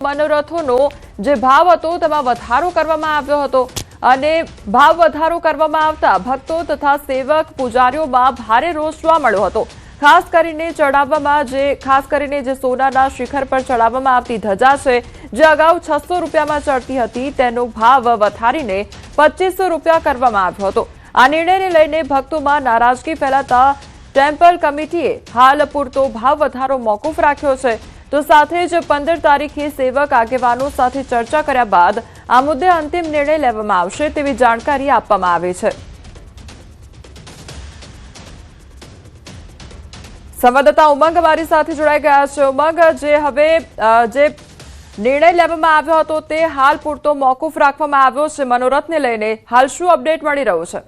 મનોરથોનો જે ભાવ હતો તેમાં વધારો કરવામાં આવ્યો હતો અને ભાવ વધારો કરવામાં આવતા ભક્તો તથા સેવક પૂજારીઓમાં ભારે રોષ જોવા મળ્યો હતો। ખાસ કરીને જે સોનાના શિખર પર ચડાવવામાં આવતી ધજા છે જે અગાઉ 600 રૂપિયામાં ચડતી હતી તેનો ભાવ વધારીને 2500 રૂપિયા કરવામાં આવ્યો હતો। આ નિર્ણયને લઈને ભક્તોમાં નારાજગી ફેલાતા ટેમ્પલ કમિટીએ હાલ પૂરતો ભાવ વધારો મોકૂફ રાખ્યો છે। તો સાથે જ 15 તારીખે સેવક આગેવાનો સાથે ચર્ચા કર્યા બાદ આ મુદ્દે અંતિમ નિર્ણય લેવામાં આવશે તેવી જાણકારી આપવામાં આવી છે। સંવાદદાતા ઉમંગ અમારી સાથે જોડાઈ ગયા છે। ઉમંગ, જે નિર્ણય લેવામાં આવ્યો હતો તે હાલ પૂરતો મોકૂફ રાખવામાં આવ્યો છે મનોરથને લઈને, હાલ શું અપડેટ મળી રહ્યું છે?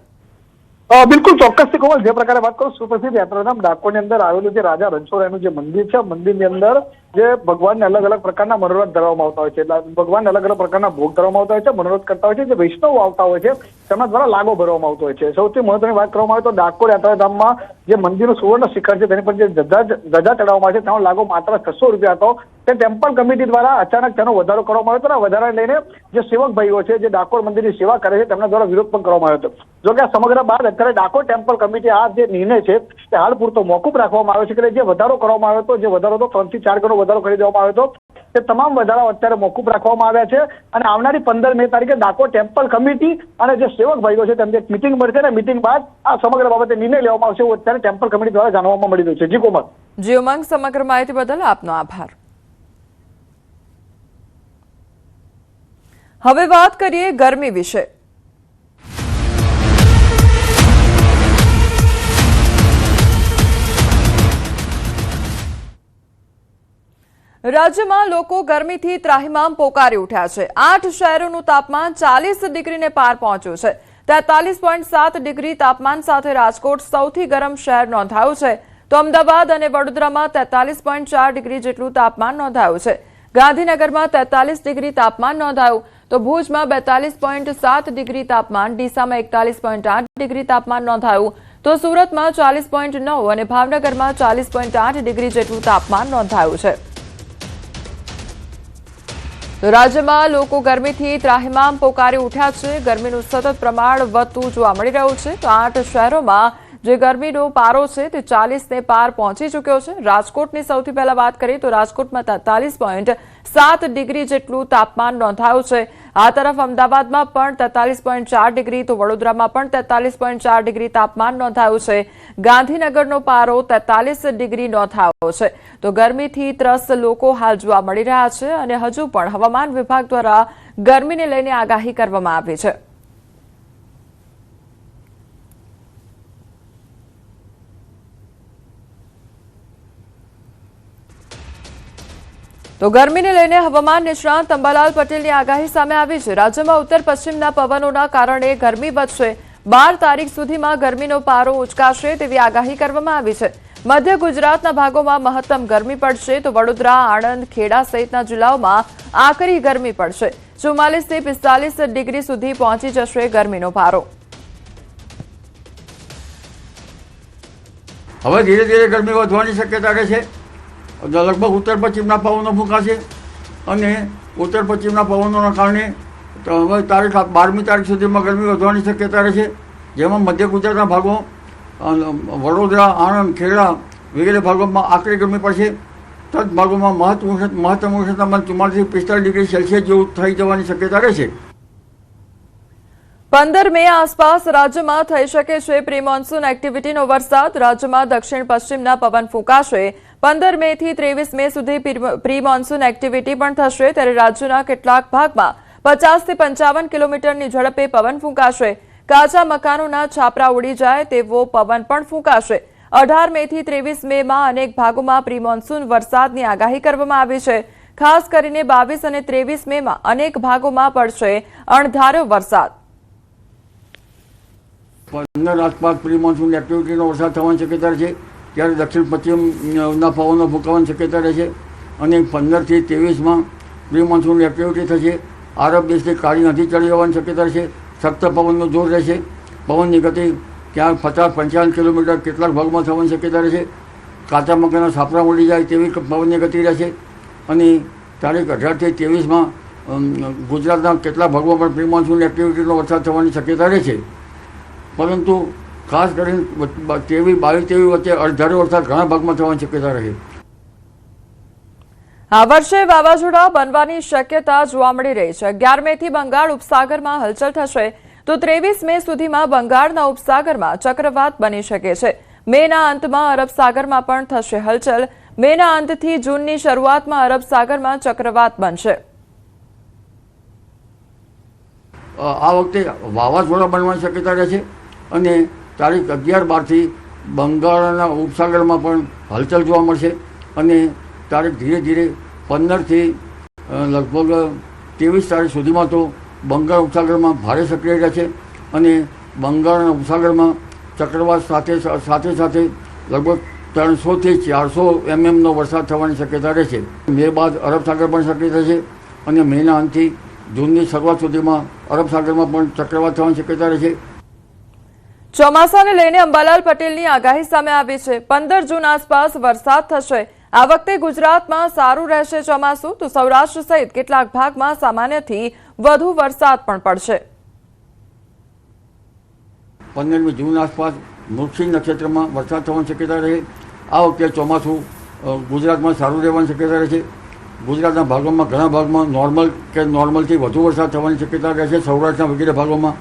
બિલકુલ ચોક્કસથી કોમલ, જે પ્રકારે વાત કરું, સુપ્રસિદ્ધ યાત્રાધામ ડાકોરની અંદર આવેલું જે રાજા રણછોડરાયનું જે મંદિર છે, મંદિરની અંદર જે ભગવાનને અલગ અલગ પ્રકારના મનોરથ ધરવામાં આવતા હોય છે, ભગવાનને અલગ અલગ પ્રકારના ભોગ ધરવામાં આવતા હોય છે, મનોરથ કરતા હોય છે, જે વૈષ્ણવ આવતા હોય છે તેમના દ્વારા લાગો ભરવામાં આવતો હોય છે। સૌથી મહત્વની વાત કરવામાં આવે તો ડાકોર યાત્રાધામમાં જે મંદિરનું સુવર્ણ શિખર છે તેની પર જે ધજા ચડાવવામાં આવે છે તેનો લાગો માત્ર 600 રૂપિયા હતો। તે ટેમ્પલ કમિટી દ્વારા અચાનક તેનો વધારો કરવામાં આવ્યો હતો અને વધારાને લઈને જે સેવક ભાઈઓ છે જે ડાકોર મંદિરની સેવા કરે છે તેમના દ્વારા વિરોધ પણ કરવામાં આવ્યો હતો। જો કે આ સમગ્ર બાદ અત્યારે ડાકોર ટેમ્પલ કમિટી આ જે નિર્ણય છે તે હાલ પૂરતો મોકૂફ રાખવામાં આવ્યો છે કે જે વધારો કરવામાં આવ્યો હતો, જે વધારો હતો 3 થી 4 ગણો વધારો કરી દેવામાં આવ્યો હતો, તે તમામ વધારાઓ અત્યારે મોકૂફ રાખવામાં આવ્યા છે અને આવનારી 15 મે તારીખે ડાકોર ટેમ્પલ કમિટી અને જે સેવક ભાઈઓ છે તેમને એક મિટિંગ મળશે અને મિટિંગ બાદ આ સમગ્ર બાબતે નિર્ણય લેવામાં આવશે એવું અત્યારે ટેમ્પલ કમિટી દ્વારા જાણવામાં મળી રહ્યું છે। જી કોમલ। જી ઉમંગ, સમગ્ર માહિતી બદલ આપનો આભાર। હવે વાત કરીએ ગરમી વિશે। રાજ્યમાં લોકો ગરમીથી ત્રાહિમામ પોકારી ઉઠ્યા છે। 8 શહેરોનું તાપમાન 40 ડિગ્રીને પાર પહોંચ્યું છે। 43.7 ડિગ્રી તાપમાન સાથે રાજકોટ સૌથી ગરમ શહેર નોંધાયું છે, તો અમદાવાદ અને વડોદરામાં 43.4 ડિગ્રી જેટલું તાપમાન નોંધાયું છે। ગાંધીનગરમાં 43 ડિગ્રી તાપમાન નોંધાયું, તો ભુજમાં 42.7 ડિગ્રી તાપમાન, ડીસામાં 41.8 ડિગ્રી તાપમાન નોંધાયું, તો સુરતમાં 40.9 અને ભાવનગરમાં 40.8 ડિગ્રી જેટલું તાપમાન નોંધાયું છે। તો રાજ્યમાં લોકો ગરમીથી ત્રાહિમામ પોકારી ઉઠ્યા છે। ગરમીનું સતત પ્રમાણ વધતું જોવા મળી રહ્યું છે। તો 8 શહેરોમાં જે ગરમીનો પારો છે તે 40ને પાર પહોંચી ચૂક્યો છે। રાજકોટની સૌથી પહેલા વાત કરીએ તો રાજકોટમાં 43.7 ડિગ્રી જેટલું તાપમાન નોંધાયું છે। આ તરફ અમદાવાદમાં પણ 43.4 ડિગ્રી, તો વડોદરામાં પણ 43.4 ડિગ્રી તાપમાન નોંધાયું છે। ગાંધીનગરનો પારો 43 ડિગ્રી નોંધાયો છે। તો ગરમીથી ત્રસ્ત લોકો હાલ જોવા મળી રહ્યા છે અને હજુ પણ હવામાન વિભાગ દ્વારા ગરમીને લઈને આગાહી કરવામાં આવી છે। તો ગરમીને લઈને હવામાન નિષ્ણાત અંબાલાલ પટેલની આગાહી સામે આવી છે। રાજ્યમાં ઉત્તર પશ્ચિમના પવનોના કારણે ગરમી વધશે। 12 તારીખ સુધીમાં ગરમીનો પારો ઉંચકાશે તેવી આગાહી કરવામાં આવી છે। મધ્ય ગુજરાતના ભાગોમાં મહત્તમ ગરમી પડશે, તો વડોદરા, આણંદ, ખેડા સહિતના જિલ્લાઓમાં આકરી ગરમી પડશે। 44 થી 45 ડિગ્રી સુધી પહોંચી જશે ગરમીનો પારો। હવે ધીરે ધીરે ગરમી વધવાની શક્યતા રહે છે। લગભગ ઉત્તર પશ્ચિમના પવનો ફૂંકાશે અને ઉત્તર પશ્ચિમના પવનોના કારણે હવે તારીખ 12મી તારીખ સુધીમાં ગરમી વધવાની શક્યતા રહે છે, જેમાં મધ્ય ગુજરાતના ભાગો, વડોદરા, આણંદ, ખેડા વગેરે ભાગોમાં આકરી ગરમી પડશે। તદ ભાગોમાં મહત્તમ ઉષ્ણ તાપમાન 44 થી 45 ડિગ્રી સેલ્સિયસ જેવું થઈ જવાની શક્યતા રહેશે। 15 મે આસપાસ રાજ્યમાં થઈ શકે છે પ્રી મોન્સૂન એક્ટિવિટીનો વરસાદ। રાજ્યમાં દક્ષિણ પશ્ચિમના પવન ફૂંકાશે। 15 મે થી 23 મે સુધી પ્રી મોન્સૂન એક્ટિવિટી પણ થશે, ત્યારે રાજ્યના કેટલાક ભાગમાં 50 થી 55 કિલોમીટરની ઝડપે પવન ફૂંકાશે। કાચા મકાનોના છાપરા ઉડી જાય તેવો પવન પણ ફૂંકાશે। 18 મે થી 23 મેમાં અનેક ભાગોમાં પ્રી મોન્સૂન વરસાદની આગાહી કરવામાં આવી છે। ખાસ કરીને 22 અને 23 મેમાં અનેક ભાગોમાં પડશે અણધાર્યો વરસાદ। 15 આસપાસ પ્રી મોન્સૂન એક્ટિવિટીનો વરસાદ થવાની શક્યતા છે, ત્યારે દક્ષિણ પશ્ચિમના પવનો ફૂંકાવાની શક્યતા રહેશે અને 15 થી 23માં પ્રી મોન્સૂન એક્ટિવિટી થશે। આરબ દેશથી કાળી નદી ચડી જવાની શક્યતા રહેશે। સખ્ત પવનનો જોર રહેશે। પવનની ગતિ ક્યાંક 50-55 કિલોમીટર કેટલાક ભાગમાં થવાની શક્યતા રહેશે। કાચા મકાનના છાપરા ઉડી જાય તેવી પવનની ગતિ રહેશે અને તારીખ 18 થી 23માં ગુજરાતના કેટલા ભાગોમાં પણ પ્રી મોન્સૂન એક્ટિવિટીનો વરસાદ થવાની શક્યતા રહે છે, પરંતુ ખાસ કરીને 23, 22, 23 વચ્ચે અડધારે વરસાદ ઘણા ભાગમાં થવાની શક્યતા રહે. આ વર્ષે વાવાઝોડા બનવાની શક્યતા જોવા મળી રહી છે. 11 મે થી બંગાળ ઉપસાગરમાં હલચલ થશે તો 23 મે સુધીમાં બંગાળના ઉપસાગરમાં ચક્રવાત બની શકે છે. મેના અંતમાં અરબ સાગરમાં પણ થશે હલચલ. મેના અંતથી જૂનની શરૂઆતમાં અરબ સાગરમાં ચક્રવાત બનશે. આ વખતે વાવાઝોડા બનવાની શક્યતા રહે છે અને તારીખ 11-12 થી બંગાળના ઉપસાગરમાં પણ હલચલ જોવા મળશે અને તારીખ ધીરે ધીરે 15 થી લગભગ 23 તારીખ સુધીમાં તો બંગાળ ઉપસાગરમાં ભારે સક્રિય રહે છે અને બંગાળના ઉપસાગરમાં ચક્રવાત સાથે લગભગ 300 થી 400 mm વરસાદ થવાની શક્યતા રહે છે. મે બાદ અરબ સાગર પણ સક્રિય થશે અને મેના અંતથી જૂનની શરૂઆત સુધીમાં અરબ સાગરમાં પણ ચક્રવાત થવાની શક્યતા રહે છે. ચોમાસાને લઈને અંબાલાલ પટેલની આગાહી સામે આવી છે. 15 જૂન આસપાસ વરસાદ થશે. આ વખતે ગુજરાતમાં સારું રહેશે ચોમાસું તો સૌરાષ્ટ્ર સહિત કેટલાક ભાગમાં સામાન્યથી વધુ વરસાદ પણ પડશે. 15મી જૂન આસપાસ મૃગશિર નક્ષત્રમાં વરસાદ થવાની શક્યતા રહે. આ વખતે ચોમાસું ગુજરાતમાં સારું રહેવાની શક્યતા રહે છે. ગુજરાતના ભાગોમાં ઘણા ભાગમાં નોર્મલથી વધુ વરસાદ થવાની શક્યતા રહે છે. સૌરાષ્ટ્રના વગેરે ભાગોમાં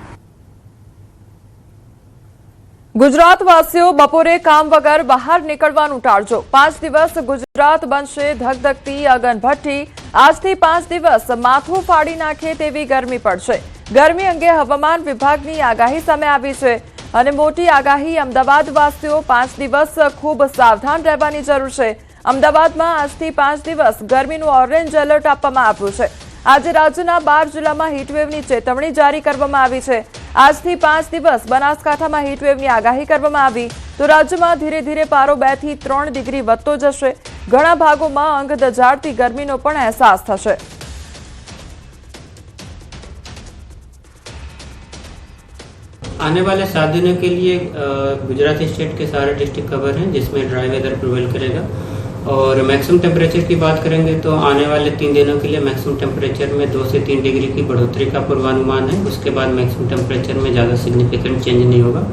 ગુજરાતવાસીઓ બપોરે કામ વગર બહાર નીકળવાનું ટાળજો. 5 દિવસ ગુજરાત બનશે ધગધગતી અગનભઠ્ઠી. આજથી 5 દિવસ માથું ફાડી નાખે તેવી ગરમી પડશે. ગરમી અંગે હવામાન વિભાગની આગાહી સામે આવી છે અને મોટી આગાહી. અમદાવાદવાસીઓ 5 દિવસ ખૂબ સાવધાન રહેવાની જરૂર છે. અમદાવાદમાં આજથી 5 દિવસ ગરમીનું ઓરેન્જ એલર્ટ આપવામાં આવ્યું છે. આજે રાજ્યના 12 જિલ્લામાં હીટવેવની ચેતવણી જારી કરવામાં આવી છે. આજથી 5 દિવસ બનાસકાંઠામાં હીટવેવની આગાહી કરવામાં આવી તો રાજ્યમાં ધીરે ધીરે પારો 2 થી 3 ડિગ્રી વધતો જશે. ઘણા ભાગોમાં અંગ દજાડતી ગરમીનો પણ અહેસાસ થશે. आने वाले 7 दिनों के लिए गुजरात स्टेट के सारे डिस्ट्रिक्ट कवर हैं जिसमें ड्राई वेदर प्रिवेल करेगा और मैक्सिमम टेम्परेचर की बात करेंगे तो आने वाले 3 दिनों के लिए मैक्सिमम टेम्परेचर में 2 से 3 डिग्री की बढ़ोतरी का पूर्वानुमान है. उसके बाद मैक्सिमम टेम्परेचर में ज़्यादा सिग्निफिकेंट चेंज नहीं होगा.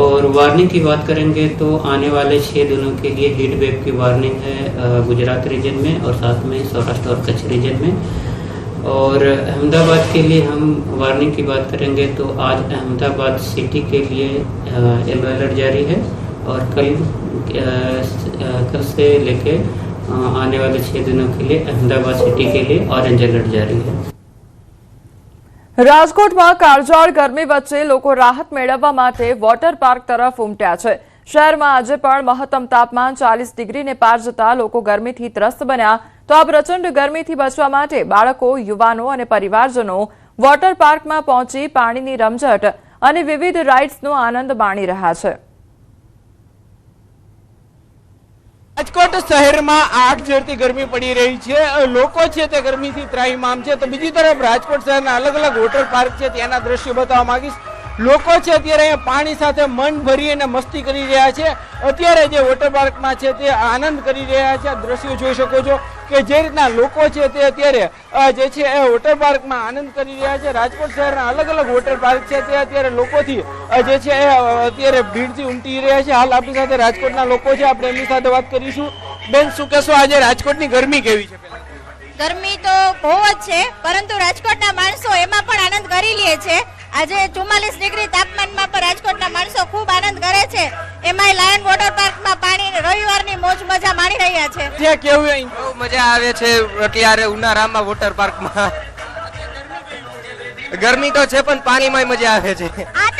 और वार्निंग की बात करेंगे तो आने वाले 6 दिनों के लिए हीट वेव की वार्निंग है गुजरात रीजन में और साथ में सौराष्ट्र और कच्छ रीजन में. और अहमदाबाद के लिए हम वार्निंग की बात करेंगे तो आज अहमदाबाद सिटी के लिए येलो अलर्ट जारी है और कल से लेके आने वाले 6 दिनों के लिए अहमदाबाद सिटी के लिए ऑरेंज अलर्ट जारी है. રાજકોટમાં કાળઝાળ ગરમી વચ્ચે લોકો રાહત મેળવવા માટે વોટર પાર્ક તરફ ઉમટ્યા છે. શહેરમાં આજે પણ મહત્તમ તાપમાન 40 ડિગ્રીને પાર જતા લોકો ગરમીથી ત્રસ્ત બન્યા. તો આ પ્રચંડ ગરમીથી બચવા માટે બાળકો, યુવાનો અને પરિવારજનો વોટર પાર્કમાં પહોંચી પાણીની રમઝટ અને વિવિધ રાઇડ્સનો આનંદ માણી રહ્યા છે. રાજકોટ શહેરમાં આગ ઝરતી ગરમી પડી રહી છે. લોકો છે તે ગરમીથી ત્રાહિમામ છે. તો બીજી તરફ રાજકોટ શહેરના અલગ અલગ વોટર પાર્ક છે ત્યાંના દ્રશ્યો બતાવવા માંગીશ. લોકો છે અત્યારે અહીંયા પાણી સાથે મન ભરી અને મસ્તી કરી રહ્યા છે. અત્યારે જે વોટર પાર્કમાં છે તે આનંદ કરી રહ્યા છે. આ દ્રશ્યો જોઈ શકો છો કે જે રીતના લોકો છે તે અત્યારે જે છે એ વોટર પાર્કમાં આનંદ કરી રહ્યા છે. રાજકોટ શહેરના અલગ અલગ વોટર પાર્ક છે તે અત્યારે લોકોથી જે છે એ અત્યારે ભીડથી ઉમટી રહ્યા છે. હાલ આપણી સાથે રાજકોટના લોકો છે, આપણે એમની સાથે વાત કરીશું. બેન, શું કહેશો, આજે રાજકોટની ગરમી કેવી છે? ગરમી તો બહુ જ છે, પરંતુ રાજકોટના માણસો એમાં પણ આનંદ કરી લે છે. આજે 44 ડિગ્રી તાપમાનમાં પણ રાજકોટના માણસો ખૂબ આનંદ કરે છે. એમાંય લાયન વોટર પાર્કમાં પાણી રવિવારની મોજ મજા માણી રહ્યા છે. જે કેવું બહુ મજા આવે છે અત્યારે ઉનાળામાં વોટર પાર્કમાં. ગરમી તો છે પણ પાણીમાં મજા આવે છે. આ